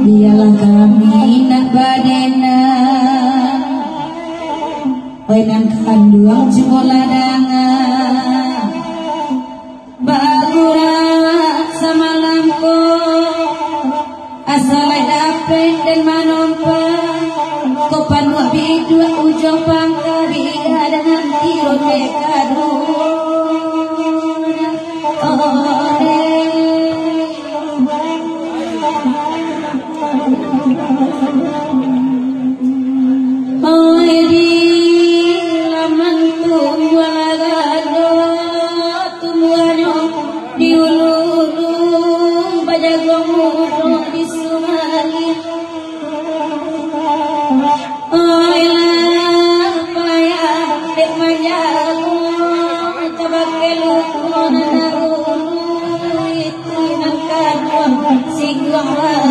Dialah kami nak badena Wenan kanduang jeboladanga Bagura samalamko Asalai dapet dan manompa Kopan wabi dua ujung pangka Biga dengan tiro tekadu Sigla